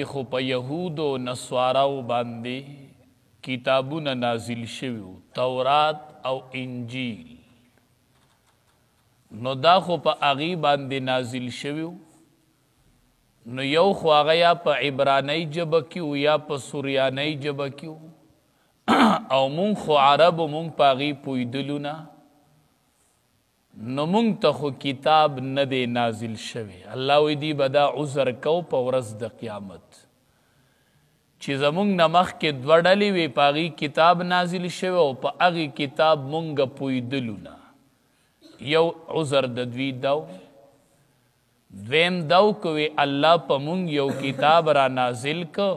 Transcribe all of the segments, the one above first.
خو په یهودو نصاراو باندې کتابونه نازل شوي تورات او انجیل نو دا خو په هغې باندې نازل شوي نو یو خو هغه یا په عبرانۍ ژبه کې یا په سوریانۍ ژبه کې او مونږ خو عربو مونږ په هغې پوهېدلو نه نو مونږ ته خو کتاب نه دی نازل شوی الله وی دی به دا عذر کو په ورځ د قیامت چې زمونږ نه مخکې دوه ډلې وې په هغې کتاب نازل شوی او په هغې کتاب مونږ پوهېدلو نه یو عذر د دوی دو دویم دو کوي الله په مونږ یو کتاب را نازل که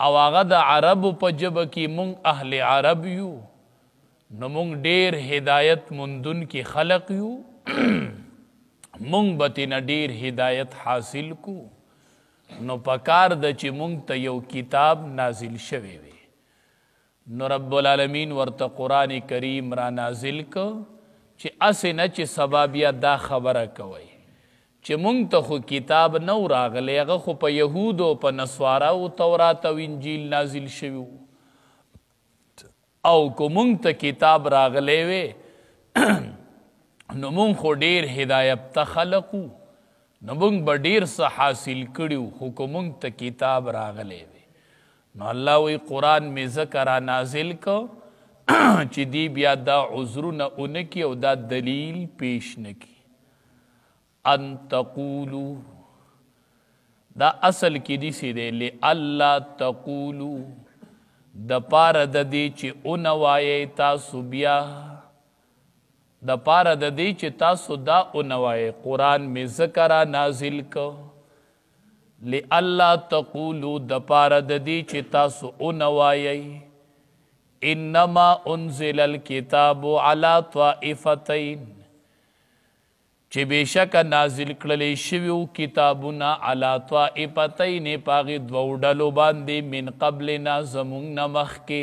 او هغه د عربو په ژبه کې مونږ اهل عرب یو نو مونږ ډیر هدایت مندون کی خلق یو مونږ به ترنه ډیر هدایت حاصل کو نو پکار ده چې مونږ ته یو کتاب نازل شوی وي نو رب العالمین ورته قرآن کریم را نازل که چې اسې نه چې سبا بیا دا خبره کوئ چې مونږ ته خو کتاب نو راغلی هغه خو په یهودو په نصاراو تورات او انجیل نازل شوي او که مونږ ته کتاب راغلی وی نو مونږ خو ډیر هدایت ته خلقو نو مونږ به ډیر څه حاصل کړي خو که مونږ ته کتاب راغلی وی نو الله وی قرآن مې ځکه را نازل که چې دی بیا دا عذرونه ونه کي او دا دلیل پیش نه کي ان تقولو دا اصل کې داسې دی لئلا تقولو د پاره د دې چې اونوایئ تاسو بیا د پاره د دې چې تاسو دا اونوایئ قرآن مې ځکه را نازل که لئلا تقولو د پاره د دې چې تاسو اونوایئ انما انزل الکتاب علی طائفتین چې بېشکه نازل کړلی شوي کتابونه علی طائفتین په هغې دوو ډلو باندې من قبلنا زمونږ نه مخکې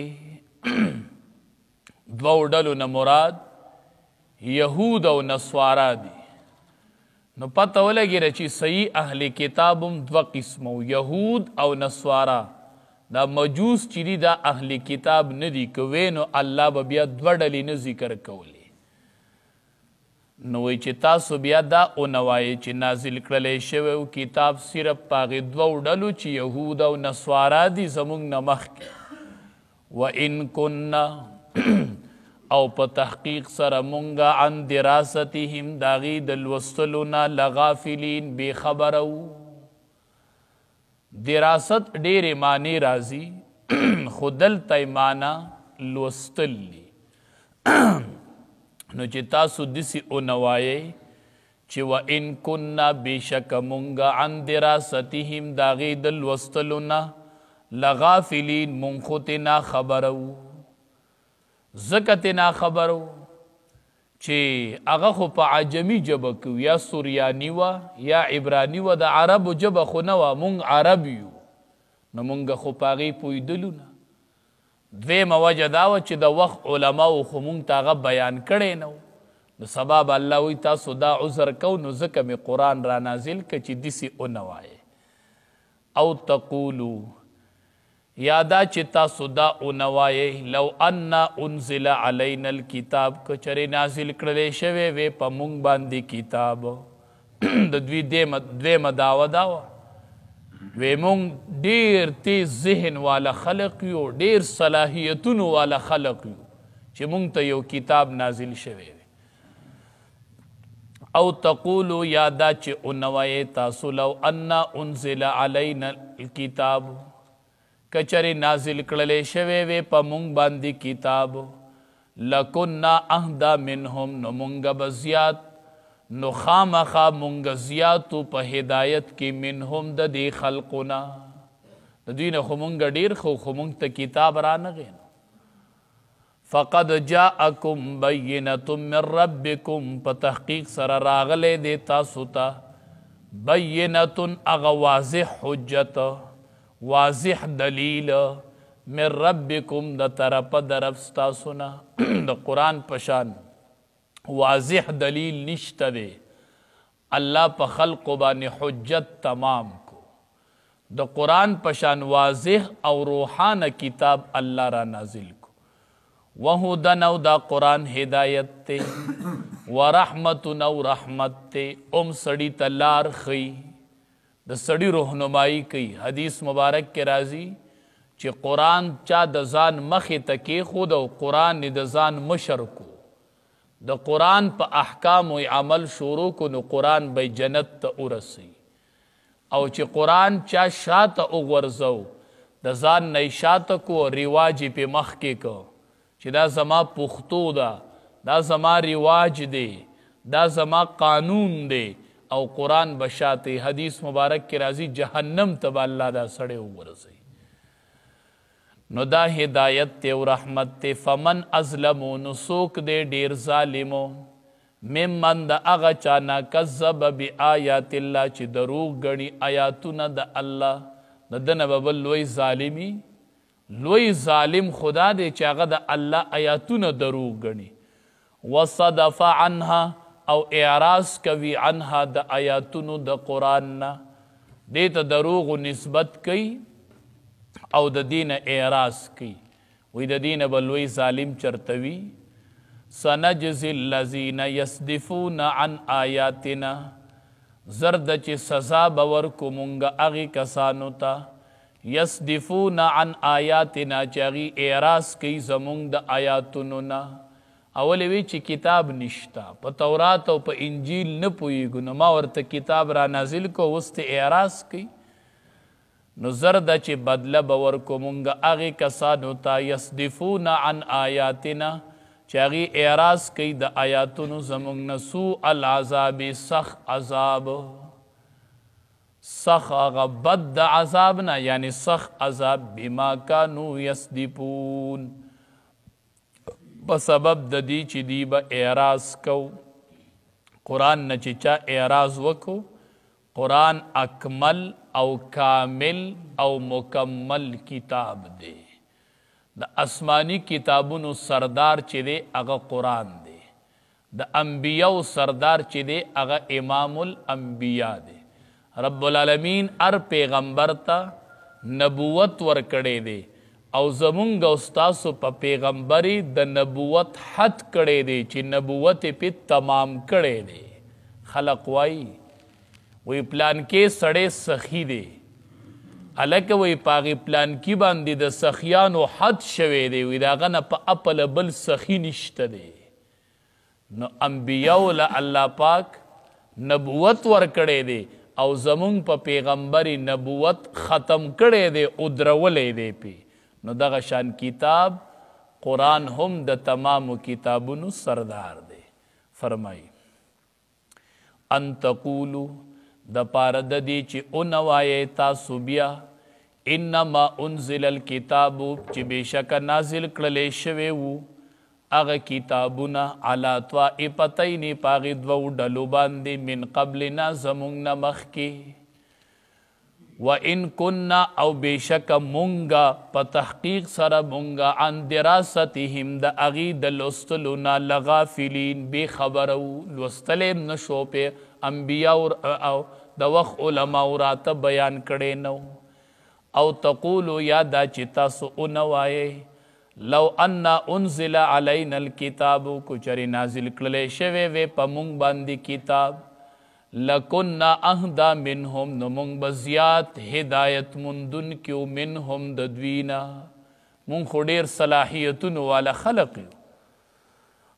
دوو ډلو نه مراد یهود او نصوارا دي نو پته ولګېده چې صحیح اهل کتاب هم دوه قسمو یهود او نصوارا دا مجوس چې دي دا اهل کتاب نه دي که وی نو الله به بیا دوه ډلې نه ذکر کولی نو وی چې تاسو بیا دا اونوایئ چې نازل کړلی شوی کتاب صرف په هغې دوو ډلو چې یهود او نصوارا دي زمونږ نه مخکې وان کننا او په تحقیق سره مونږه عن دراستهم د هغې د لوستلو نه لغافلین بې خبره وو دراست ډېرې معنی راځي خو دلته یې معنی لوستل دي نو چې تاسو داسې اونوایئ چې وان کننا بېشکه مونږه عن دراستهم د هغې د لوستلو نه لغافلین مونږ خو ترې خبره وو ځکه ترې خبره وو چې هغه خو په عجمي ژبه کې یا سوریاني وه یا عبراني وه د عربو ژبه خو نه وه مونږ عرب یو نو مونږ خو په هغې پوهېدلو نه دویمه وجه دا وه چې د وخت علماو خو مونږ ته هغه بیان کړی نه و نو سبا به الله وایي تاسو دا عذر کو نو ځکه مې قرآن را نازل که چې داسې اونوایئ او تقولو یا دا چې تاسو دا اونوایئ لو انا انزل علینا الکتاب که چرې نازل کړلی شوی وی په مونږ باندې کتاب د دوی دویمه دعوه دا وه وی مونږ ډیر تیز ذهن والا خلق یو ډیر صلاحیتونو والا خلق یو چې مونږ ته یو کتاب نازل شوی وي او تقولو یا دا چې اونوایئ تاسو لو انا انزل علینا الکتاب که چرې نازل کړلی شوی وی په مونږ باندې کتاب لکنا اهدا منهم نو مونږ به زیات نو خامخا مونږ زیاتو په هدایت کې منهم د دې خلقونه د دوی نه خو مونږ ډېر خو مونږ ته کتاب رانغی نو فقد جاءکم بینة من ربکم په تحقیق سره راغلی دی تاسو ته بینة هغه واضح حجت واضح دلیل من ربکم د طرفه د رب ستاسو نه د قرآن په شان واضح دلیل نشته دی الله په خلقو باندې حجت تمام کو د قرآن پشان واضح او روحانه کتاب الله را نازل کو وهدن او دا قرآن هدایت تے ورحمتن او رحمت تے سڑی تلار خی د سڑی رهنمائی کئی حدیث مبارک کے راضی چی قرآن چا د ځان مخې ته کېښود او قرآن د ځان مشر کو د قرآن په احکامو عمل شروع کو نو قرآن به جنت ته ورسی او چې قرآن چا شاته وغورځو د ځان نه شاته کو رواج په مخ کې کو چې دا زما پښتو ده دا زما رواج دی دا زما قانون دی او قرآن بشاته حدیث مبارک کې راځي جهنم ته به الله دا سړی وغورځوي نو دا ہدایت تے و رحمت تے فمن ازلمو نسوک دے دیر ظالمو ممن دا اغا چانا کذب بی آیات اللہ چی دروغ گنی آیاتونا دا اللہ دا دن ببل لوی ظالمی لوی ظالم خدا دے چاگا دا اللہ آیاتونا دروغ گنی وصدف عنها او اعراض کوي عنها دا آیاتونو دا قرآن نا دیتا دروغ و نسبت کئی او د دین اعراض کی وی د دین بلوی ظالم چرتوی سنجزی الذین یصدفون عن آیاتنا زرد چی سزا باور کو منگا اغی کسانو تا یصدفون عن آیاتنا چی اغی اعراض کی زمونگ دا آیاتونو نا اولی وی چی کتاب نشتا پا تورات و پا انجیل نپویگو نما ورطا کتاب را نازل کو وست اعراض کی نو زرد چی بدل باور کو منگا اغی کسانو تا یصدفون عن آیاتنا چی اغی اعراض کی دا آیاتونو زمونگ نسو العذاب سخ عذاب سخ اغا بد دا عذابنا یعنی سخ عذاب بما کانو یصدفون بسبب دا دی چی دی با اعراض کو قرآن نچی چا اعراض وکو قرآن اکمل او کامل او مکمل کتاب دے دا اسمانی کتابونو سردار چی دے اگا قرآن دے دا انبیاء سردار چی دے اگا امام الانبیاء دے رب العالمین ار پیغمبر تا نبوت ورکڑے دے او زمونگ استاسو پا پیغمبری دا نبوت حد کڑے دے چی نبوت پی تمام کڑے دے خلق وائی وی پلان کے سڑے سخی دے علاکہ وی پاغی پلان کی باندی دا سخیانو حد شوے دے وی دا غنا پا اپل بل سخی نشت دے نو انبیاء اللہ پاک نبوت ور کڑے دے او زمون پا پیغمبری نبوت ختم کڑے دے ادرولے دے پی نو دا غشان کتاب قرآن ہم دا تمام کتابونو سردار دے فرمائی ان تقولو دا پارد دی چی انوائی تاسو بیا انما انزل الكتابو چی بیشک نازل کرلے شویو اغا کتابونا علا طائفتین پاغی دو ڈلو باندی من قبلنا زمونگنا مخکی وَإِن كُنَّا او بیشک مونگا پا تحقیق سر مونگا عن دراستهم دا اغید لستلونا لغافلین بے خبرو لستلیم نشو پہ انبیاء او دا وقت علماء رات بیان کڑے نو او تقولو یادا چتا سو انوائے لو انا انزل علینا الكتابو کچری نازل کلے شوے وے پا مونگ باندی کتاب لکننا اہدا منہم نمونگ بزیات ہدایت مندن کیو منہم ددوینا مونگ خودیر صلاحیتن والا خلقیو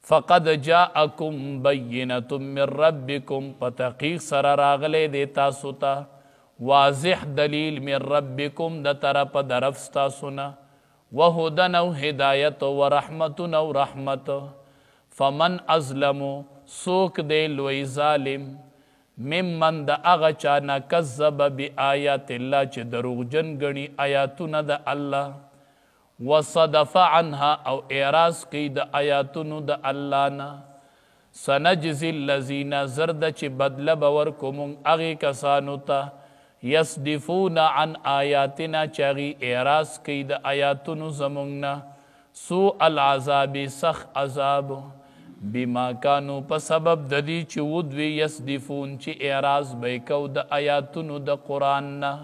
فقد جاءکم بینتم من ربکم پتحقیق سر راغلے دیتا ستا واضح دلیل من ربکم دا طرف درفستا سنا وہدن و ہدایت و رحمت و رحمت فمن ازلمو سوک دے لوی ظالم ممن دا اغا چانا کذب بی آیات اللہ چی دروغ جن گنی آیاتون دا اللہ وصدف عنها او اعراض کی دا آیاتون دا اللہ نا سنجزی اللذین زرد چی بدل بورکمون اغی کسانو تا یصدفون عن آیاتنا چاگی اعراض کی دا آیاتون زمونگنا سوء العذاب سخ عذاب بما کانو پا سبب ددی چی ودوی یصدفون چی اعراض بیکو دا آیاتونو دا قرآن نا